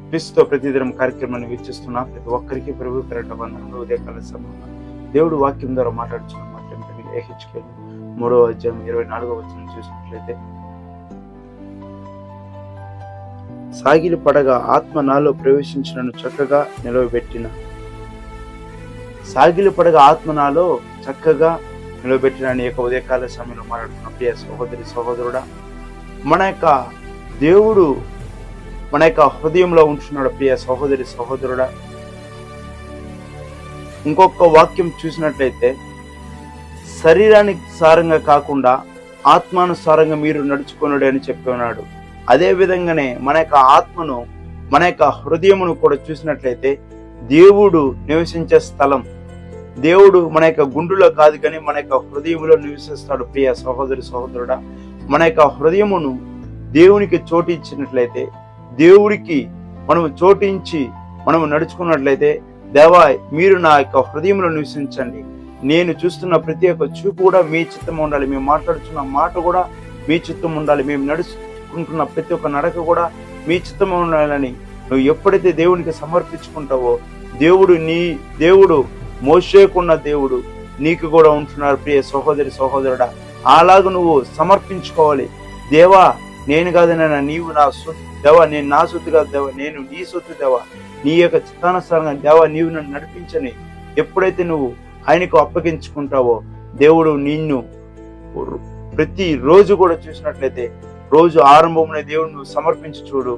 క్రీస్తుతో ప్రతిదినం కార్యక్రమాన్ని వీక్షిస్తున్నా ప్రతి ఒక్కరికి ప్రభు పేరట వందనములు. ఉదయకాల సమయంలో దేవుడు వాక్యం ద్వారా మాట్లాడుతున్న మాత్రం హెచ్కేలు 3వ అధ్యాయం 24వ వచనం చూసినట్లయితే, సాగిలి పడగా ఆత్మ నాలో ప్రవేశించినను చక్కగా నిలవబెట్టిన. సాగిలి పడగా ఆత్మ నాలో చక్కగా నిలవబెట్టిన అని యొక్క ఉదయకాల సమయంలో మాట్లాడుతున్న ప్రియ సహోదరి సహోదరుడా, మన యొక్క దేవుడు మన యొక్క హృదయంలో ఉంటున్నాడు. ప్రియ సహోదరి సహోదరుడా, ఇంకొక వాక్యం చూసినట్లయితే, శరీరానికి సారంగా కాకుండా ఆత్మానుసారంగా మీరు నడుచుకున్నాడు అని చెప్పి ఉన్నాడు. అదే విధంగానే మన యొక్క ఆత్మను, మన యొక్క హృదయమును కూడా చూసినట్లయితే దేవుడు నివసించే స్థలం. దేవుడు మన యొక్క గుండెలో కాదు కానీ మన యొక్క హృదయంలో నివసిస్తాడు. ప్రియ సహోదరి సహోదరుడా, మన యొక్క హృదయమును దేవునికి చోటు ఇచ్చినట్లయితే, దేవుడికి మనము చోటించి మనము నడుచుకున్నట్లయితే, దేవా మీరు నా యొక్క హృదయంలో నివసించండి, నేను చూస్తున్న ప్రతి ఒక్క చూపు కూడా మీ చిత్తం ఉండాలి, మేము మాట్లాడుతున్న మాట కూడా మీ చిత్తం ఉండాలి, మేము నడుచుకుంటున్న ప్రతి ఒక్క నడక కూడా మీ చిత్తం ఉండాలని నువ్వు ఎప్పుడైతే దేవునికి సమర్పించుకుంటావో, దేవుడు మోషేకున్న దేవుడు నీకు కూడా ఉంటున్నారు. ప్రియ సహోదరి సహోదరుడా, అలాగ నువ్వు సమర్పించుకోవాలి. దేవా నేను కాదనైనా నీవు నా సొత్తు, దేవా నేను నా సొత్తు కాదు, దేవా నేను నీ సొత్తు, దేవా నీ యొక్క చిత్తానుసారంగా దేవా నీవు నన్ను నడిపించని ఎప్పుడైతే నువ్వు ఆయనకు అప్పగించుకుంటావో, దేవుడు నిన్ను ప్రతి రోజు కూడా చూసినట్లయితే, రోజు ఆరంభంలో దేవుడు నువ్వు సమర్పించి చూడు,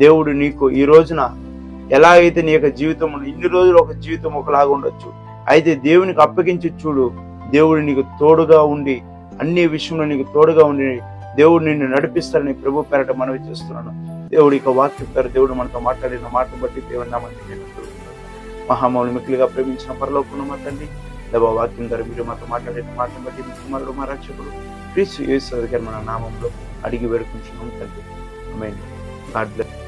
దేవుడు నీకు ఈ రోజున ఎలా అయితే నీ యొక్క జీవితం ఇన్ని రోజులు ఒక జీవితం ఒకలాగా ఉండొచ్చు, అయితే దేవునికి అప్పగించి చూడు, దేవుడు నీకు తోడుగా ఉండి అన్ని విషయంలో నీకు తోడుగా ఉండి దేవుడు నిన్ను నడిపిస్తాడని ప్రభు పేరట మనవి చేస్తున్నాను. దేవుడి యొక్క వాక్యం పేరు దేవుడు మనతో మాట్లాడిన మాట బట్టి దేవుని నామమున మహామౌలు మిక్కిలిగా ప్రేమించిన పరలోకమున్న మా తండ్రి, దేవా వాక్యం ద్వారా మీరు మాతో మాట్లాడిన మాటను బట్టి మీ కుమారుడు మా రక్షకుడు క్రీస్తు యేసు మన నామంలో అడిగి వేడుకుంటున్నాం తండ్రి. ఆమేన్. God bless.